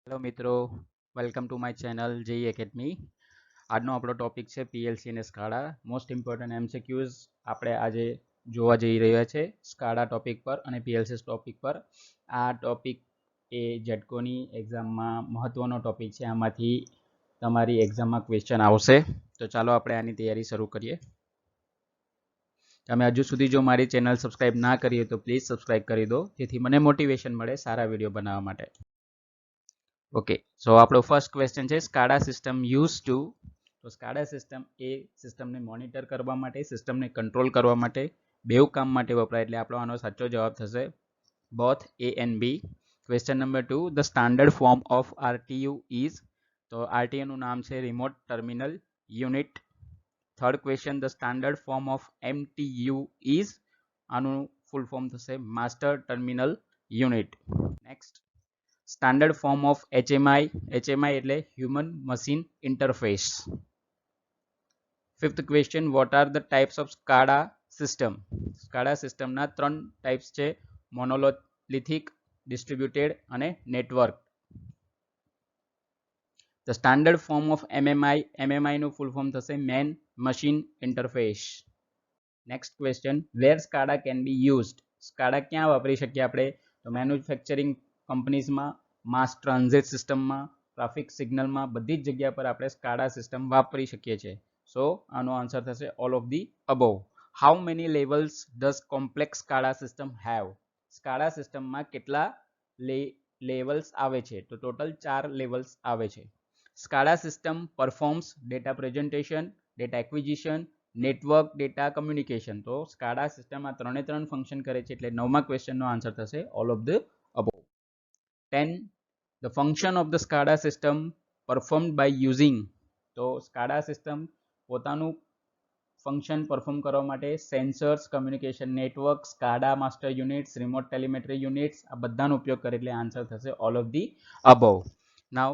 Hello મિત્રો, welcome to my channel JE academy. આજનો આપણો ટોપિક છે પીએલસી અને સ્કાડા. મોસ્ટ ઇમ્પોર્ટન્ટ એમસીક્યુઝ આપણે આજે જોવા જઈ રહ્યા છે સ્કાડા ટોપિક પર અને પીએલસી ટોપિક પર. આ ટોપિક એ જેટકોની એક્ઝામમાં મહત્વનો ટોપિક છે. આમાંથી તમારી એક્ઝામમાં ક્વેશ્ચન આવશે. તો ચાલો આપણે આની તૈયારી શરૂ કરીએ. તમે હજુ સુધી જો મારી ચેનલ સબસ્ક્રાઇબ ના કરી હોય તો પ્લીઝ સબસ્ક્રાઇબ કરી દો, જેથી મને મોટિવેશન મળે સારા વિડીયો બનાવવા માટે. ઓકે, સો આપણો ફર્સ્ટ ક્વેશ્ચન છે સ્કાડા સિસ્ટમ યુઝ ટુ. તો સ્કાડા સિસ્ટમ એ સિસ્ટમને મોનિટર કરવા માટે, સિસ્ટમને કંટ્રોલ કરવા માટે, બેઉ કામ માટે વપરાય, એટલે આપણો આનો સાચો જવાબ થશે both A and B. Question number 2, the standard form of RTU is. તો આરટીયુ નું નામ છે remote terminal unit. Third question, the standard form of MTU is. આનું ફૂલ ફોર્મ થશે master terminal unit. Next, standard form of HMI. HMI એટલે human machine interface. Fifth question, what are the types of SCADA system. SCADA સિસ્ટમના 3 types છે, monolithic, distributed અને network. The standard form of MMI. MMI નું ફૂલ form થશે main machine interface. Next question, wear SCADA can be used. SCADA ક્યાં વાપરી શકીએ આપણે? તો મેન્યુફેક્ચરિંગ કંપનીઝમાં, માસ ટ્રાન્ઝિટ સિસ્ટમમાં, ટ્રાફિક સિગ્નલમાં, બધી જ જગ્યા પર આપણે સ્કાડા સિસ્ટમ વાપરી શકીએ છીએ. સો આનો આન્સર થશે all of the above. How many levels does complex SCADA system have. SCADA સિસ્ટમમાં કેટલા લેવલ્સ આવે છે? તો ટોટલ 4 લેવલ્સ આવે છે. SCADA system performs data presentation, data acquisition, network data communication. તો સ્કાડા સિસ્ટમ આ 3 ફંક્શન કરે છે, એટલે 9મા ક્વેશ્ચનનો આન્સર થશે all of the above. 10, the function of the SCADA system performed by using. તો સ્કાડા સિસ્ટમ પોતાનું ફંક્શન પરફોર્મ કરવા માટે sensors, communication network, SCADA master units, remote telemetry units, આ બધાનો ઉપયોગ કરે, એટલે આન્સર થશે all of the above. Now,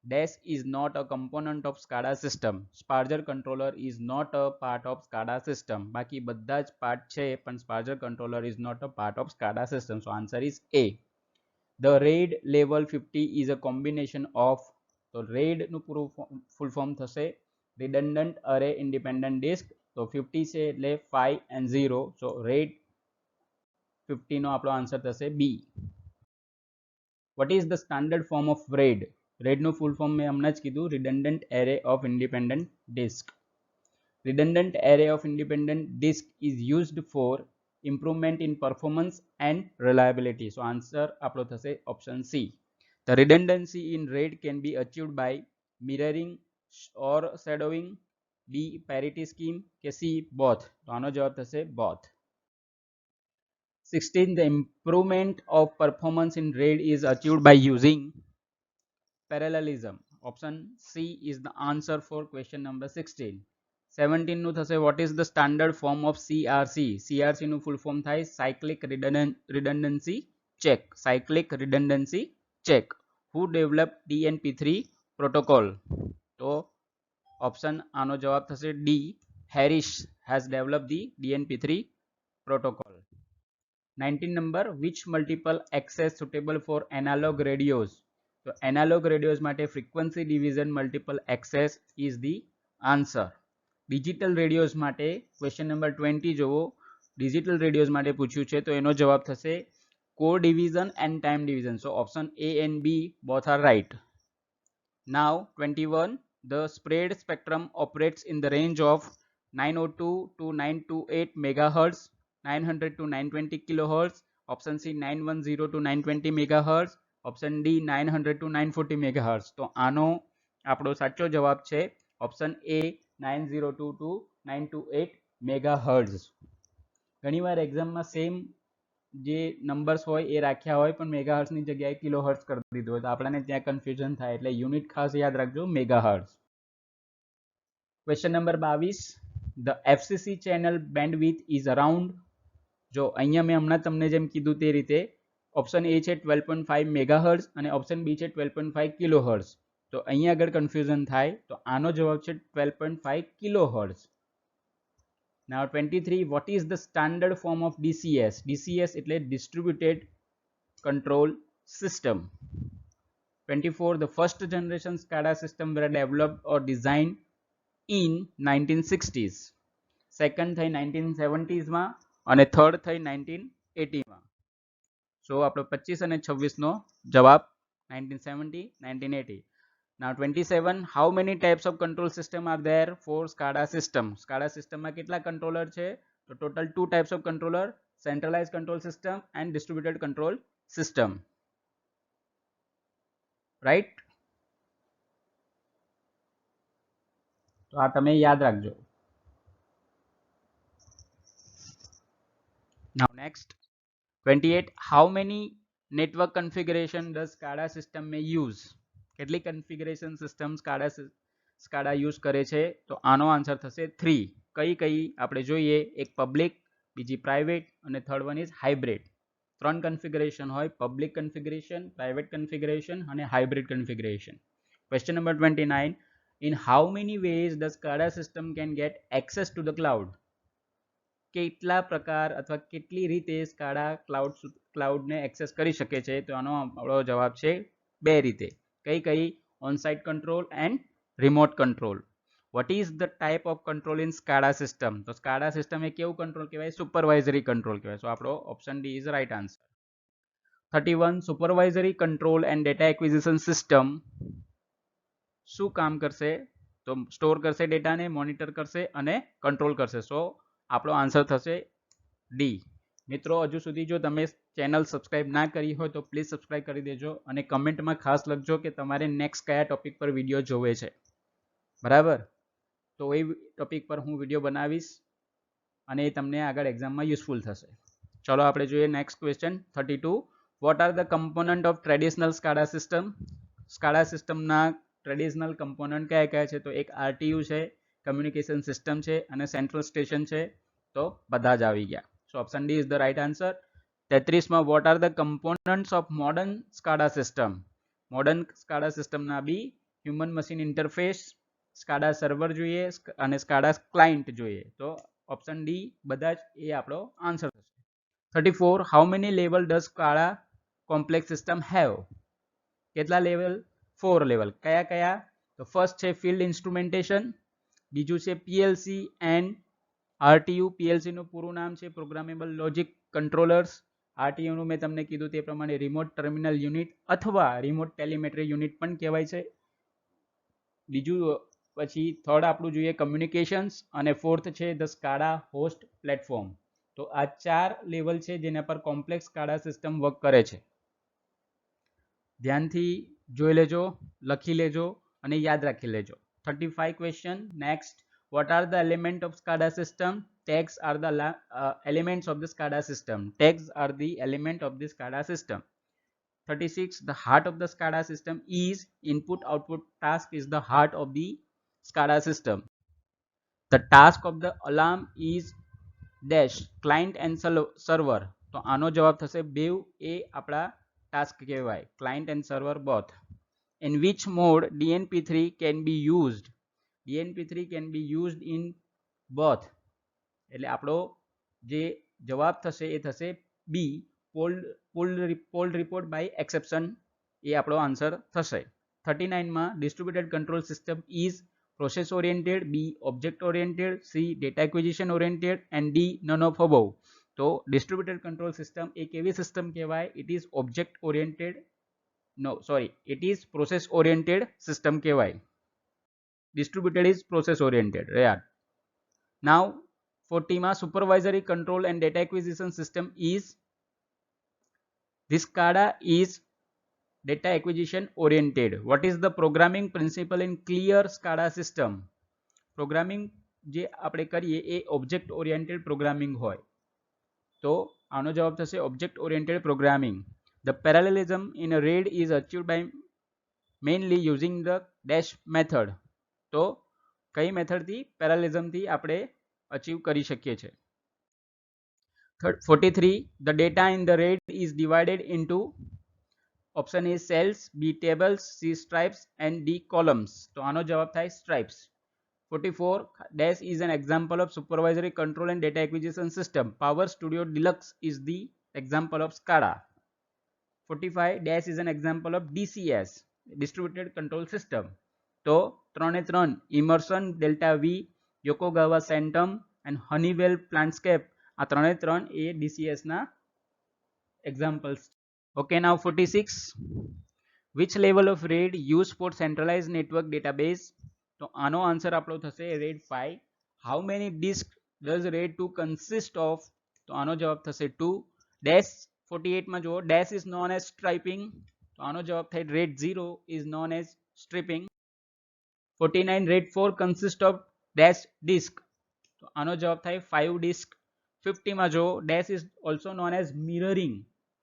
dash is not a component of SCADA system. Sparger controller is not a part of SCADA system. બાકી બધા જ part છે, પણ Sparger controller is not a part of SCADA system. So answer is A. The RAID level 50 is a combination of. તો RAID નું પૂરું ફૂલ form થશે redundant array independent disk. તો 50 છે એટલે 5 and 0. So RAID 50 નો આપણો આન્સર થશે B. What is the standard form of RAID? RAID નું ફૂલ ફોર્મ મેં હમણાં જ કીધું, redundant array of independent disk. Redundant array of independent disk is used for improvement in performance and reliability. So answer આપણો થશે option C. The redundancy in RAID can be achieved by mirroring or shadowing, B parity scheme, કે C both. તો આનો જવાબ થશે both. 16, the improvement of performance in RAID is achieved by using parallelism. Option C is the answer for question number 16. 17 નું થશે what is the standard form of CRC. CRC નું full form થાય cyclic redundancy check. Cyclic redundancy check. Who developed DNP3 protocol? તો option આનો જવાબ થશે D. Harris has developed the DNP3 protocol. 19 number, which multiple access suitable for analog radios? તો analog radios માટે frequency division multiple access is the answer. Digital radios માટે question number 20 જોવો, digital radios માટે પૂછ્યું છે, તો એનો જવાબ થશે core division end time division. So option A and B both are right. Now 21, the spread spectrum operates in the range of 902 to 928 megahertz, 900 to 920 kilohertz. Option C 910 to 920 megahertz. Option D 900 to 940 megahertz. તો આનો આપણો સાચો જવાબ છે option A 902 to 928 megahertz. ઘણીવાર એક્ઝામમાં same જે numbers હોય એ રાખ્યા હોય, પણ મેગાહર્ટ્ઝની જગ્યાએ કિલોહર્ટ્ઝ કરી દીધું હોય, તો આપણને ત્યાં કન્ફ્યુઝન થાય, એટલે યુનિટ ખાસ યાદ રાખજો megahertz. Question number 22, the FCC channel bandwidth is around. જો અહીંયા મેં હમણાં તમને જેમ કીધું તે રીતે ઓપ્શન A છે 12.5 મેગાહર્ટ્ઝ અને ઓપ્શન B છે 12.5 કિલોહર્ટ્ઝ. તો અહીંયા આગળ કન્ફ્યુઝન થાય, તો આનો જવાબ છે 12.5 kilohertz. Now 23, what is the standard form of DCS? DCS એટલે distributed control system. 24, the first generation SCADA system were developed or designed in 1960s. Second થઈ 1970s માં અને થર્ડ થઈ 1980 માં. સો આપણો 25 અને 26 નો જવાબ 1970 1980. Now 27, how many types of control system are there for SCADA system? SCADA system માં કેટલા controller છે? તો total 2 types of controller, centralized control system and distributed control system. Right? તો આ તમે યાદ રાખજો. Now next, 28, how many network configuration does SCADA system may use? કેટલી configuration system SCADA use કરે છે? તો આનો આન્સર થશે 3. કઈ આપણે જોઈએ, એક પબ્લિક, બીજી પ્રાઇવેટ અને third one is hybrid. 3 configuration હોય, પબ્લિક configuration, private configuration અને hybrid configuration. Question number 29, in how many ways does SCADA system can get access to the cloud? કેટલા પ્રકાર અથવા કેટલી રીતે SCADA ક્લાઉડને એક્સેસ કરી શકે છે? તો આનો આપણો જવાબ છે 2 રીતે. કઈ on-site control and remote control. What is the type of control in SCADA system? તો SCADA સિસ્ટમ એ કેવું કંટ્રોલ કહેવાય? સુપરવાઇઝરી કંટ્રોલ કહેવાય. સો આપણો option D is right answer. 31, supervisory control and data acquisition system શું કામ કરશે? તો સ્ટોર કરશે ડેટાને, મોનિટર કરશે અને કંટ્રોલ કરશે. સો આપણો આન્સર થશે ડી. મિત્રો, હજુ સુધી જો તમે ચેનલ સબસ્ક્રાઇબ ના કરી હોય તો પ્લીઝ સબસ્ક્રાઇબ કરી દેજો અને કમેન્ટમાં ખાસ લખજો કે તમારે નેક્સ્ટ કયા ટોપિક પર વિડીયો જોવે છે. બરાબર? તો એ ટોપિક પર હું વિડીયો બનાવીશ અને એ તમને આગળ એક્ઝામમાં યુઝફુલ થશે. ચલો આપણે જોઈએ next question 32. Vote are the component of traditional SCADA system? SCADA સિસ્ટમના ટ્રેડિશનલ કમ્પોનન્ટ કયા કયા છે? તો એક RTU છે, કમ્યુનિકેશન સિસ્ટમ છે અને સેન્ટ્રલ સ્ટેશન છે. તો બધા જ આવી ગયા. So option D is the right answer. 33 માં what are the components of modern SCADA system? Modern SCADA સિસ્ટમના B human machine interface, SCADA server જોઈએ અને SCADA ક્લાયન્ટ જોઈએ. તો ઓપ્શન ડી બધા જ એ આપણો આન્સર થશે. 34, how many level does SCADA complex system have? કેટલા લેવલ? 4 લેવલ. કયા? તો ફર્સ્ટ છે ફિલ્ડ ઇન્સ્ટ્રુમેન્ટેશન, બીજું છે PLC એન્ડ RTU. PLC નું પૂરું નામ છે પ્રોગ્રામેબલ લોજિક કંટ્રોલર્સ. RTU નું મેં તમને કીધું તે પ્રમાણે રિમોટ ટર્મિનલ યુનિટ અથવા રિમોટ ટેલિમેટ્રી યુનિટ પણ કહેવાય છે. બીજું પછી થર્ડ આપણું જોઈએ કમ્યુનિકેશન્સ અને ફોર્થ છે ધ SCADA હોસ્ટ પ્લેટફોર્મ. તો આ 4 લેવલ છે જેના પર કોમ્પ્લેક્સ SCADA સિસ્ટમ વર્ક કરે છે. ધ્યાનથી જોઈ લેજો, લખી લેજો અને યાદ રાખી લેજો. 35 question next. What are the elements of SCADA system? Tags are the elements of the SCADA system. Tags are the element of the SCADA system. 36, the heart of the SCADA system is input-output task is the heart of the SCADA system. The task of the alarm is dash client and server. તો આનો જવાબ થશે બેવ એ આપણા task કહેવાય, client and server both. In which mode DNP3 can be used? DNP3 can be used in both. એટલે આપણો જે જવાબ થશે એ થશે બી, pulled report by exception. એ આપણો આન્સર થશે. 39 માં distributed control system is process oriented, B object oriented, C data acquisition oriented and D none of above. તો distributed control system એ કેવી સિસ્ટમ કહેવાય? It is object oriented, no sorry, it is process oriented system કહેવાય. Distributed is process oriented. Right. Now 40 માં supervisory control and data acquisition system is, this SCADA is data acquisition oriented. What is the programming principle in clear SCADA system? Programming જે આપણે કરીએ એ object oriented programming હોય. તો આનો જવાબ થશે object oriented programming. The parallelism in a RAID is achieved by mainly using the dash method. તો કઈ મેથડથી? પેરાલેલિઝમથી આપણે અચીવ કરી શકીએ છીએ. 43, the data in the RAID is divided into, option A cells, B tables, C stripes and D columns. તો આનો જવાબ થાય stripes. 44, dash is an example of supervisory control and data acquisition system. Power Studio Deluxe is the example of SCADA. 45, dash is an example of DCS. Distributed control system. તો 3 ઇમર્સન, delta V, યોકોગાવા સેન્ટમ and Honeywell પ્લાન્ટસ્કેપ, આ 3 એ DCS ના examples. Okay, now 46. Which level of RAID used for centralized network database? તો આનો answer આપણો થશે RAID 5. How many disks does RAID 2 consist of? તો આનો જવાબ થશે 2. Dash 48 માં જુઓ, dash is known as striping. તો આનો જવાબ થાય RAID 0 is known as stripping. 49 RAID 4 consist of dash disk. તો આનો જવાબ થાય 5 disk. 50 માં જુઓ, dash is also known as mirroring.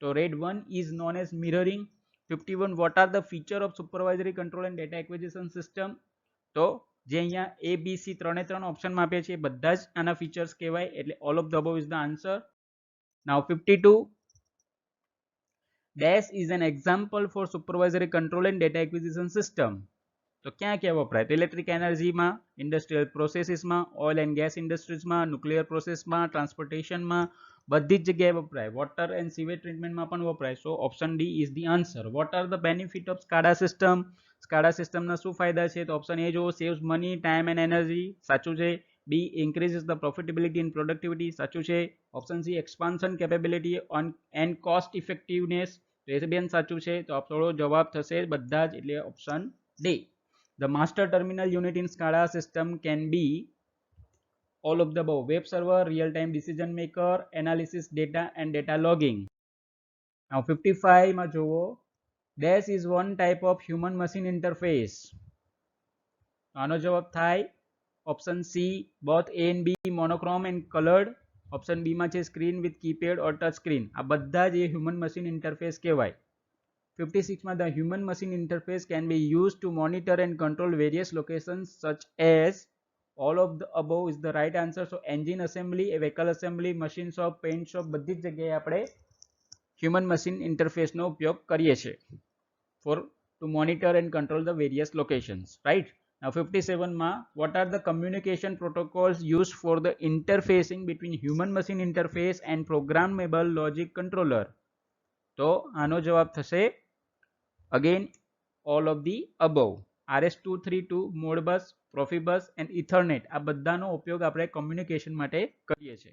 તો RAID 1 is known as mirroring. 51 what are the feature of supervisory control and data acquisition system? તો જે અહીંયા ABC 3 ઓપ્શનમાં આપ્યા છે એ બધા જ આના ફીચર્સ કહેવાય, એટલે all of the above is the answer. Now 52 dash is an example for supervisory control and data acquisition system. તો ક્યાં ક્યાં વપરાય? તો ઇલેક્ટ્રિક એનર્જીમાં, ઇન્ડસ્ટ્રીયલ પ્રોસેસીસમાં, ઓઇલ એન્ડ ગેસ ઇન્ડસ્ટ્રીઝમાં, ન્યુક્લિયર પ્રોસેસમાં, ટ્રાન્સપોર્ટેશનમાં, બધી જ જગ્યાએ વપરાય. વોટર એન્ડ સીવેજ ટ્રીટમેન્ટમાં પણ વપરાય. So option D is the answer. What are the benefit of SCADA system? SCADA સિસ્ટમના શું ફાયદા છે? તો ઓપ્શન એ જો saves money, time and energy, સાચું છે. B increases the profitability and productivity, સાચું છે. Option C expansion capability on and cost effectiveness, તો એ બેન સાચું છે. તો આપણો જવાબ થશે બધા જ, એટલે option D. The master terminal unit in SCADA system can be all of the above: web server, real-time decision maker, analysis data and data logging. Now 55 માં જોવો, dash is one type of human machine interface. આનો જવાબ થાય option C both A and B monochrome and colored. Option B માં છે screen with keypad or touch screen. આ બધા જ એ હ્યુમન મશીન ઇન્ટરફેસ કહેવાય. 56 માં the human machine interface can be used to monitor and control various locations such as, all of the above is the right answer. So engine assembly, vehicle assembly, machine shop, paint shop, બધી જ જગ્યાએ આપણે human machine interface નો ઉપયોગ કરીએ છીએ for to monitor and control the various locations, right? Now 57 માં what are the communication protocols used for the interfacing between human machine interface and programmable logic controller? તો આનો જવાબ થશે again all of the above. RS232, Modbus, Profibus and Ethernet, આ બધાનો ઉપયોગ આપણે communication માટે કરીએ છીએ.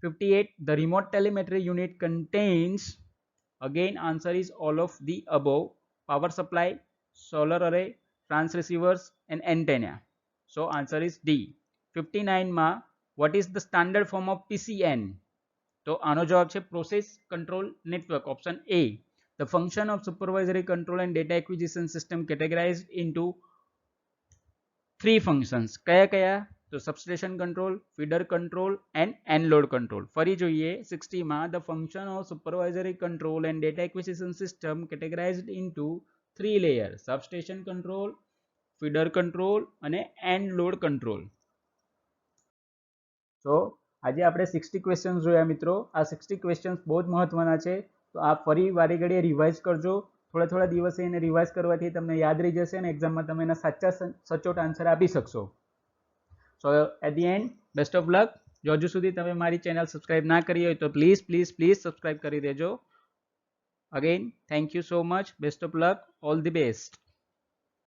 58 the remote telemetry unit contains, again answer is all of the above: power supply, solar array, transceivers and antenna. So answer is D. 59 માં what is the standard form of PCN? તો આનો જવાબ છે process control network, option A. The function of supervisory control and data acquisition system categorized into 3 functions. કયા કયા? તો substation control, feeder control and end load control. ફરી જોઈએ 60 માં the function of supervisory control and data acquisition system categorized into 3 layers: substation control, feeder control અને end load control. So આજે આપણે 60 questions જોયા મિત્રો. આ 60 ક્વેશ્ચન્સ બહુ જ મહત્વના છે, તો આ ફરી વારે ઘડીએ રિવાઇઝ કરજો. થોડા થોડા દિવસે એને રિવાઇઝ કરવાથી તમને યાદ રહી જશે અને એક્ઝામમાં તમે એના સાચા સચોટ આન્સર આપી શકશો. So at the end best of luck. જો હજુ સુધી તમે મારી ચેનલ સબસ્ક્રાઇબ ના કરી હોય તો પ્લીઝ પ્લીઝ પ્લીઝ સબસ્ક્રાઇબ કરી દેજો. Again thank you so much. Best of luck. All the best.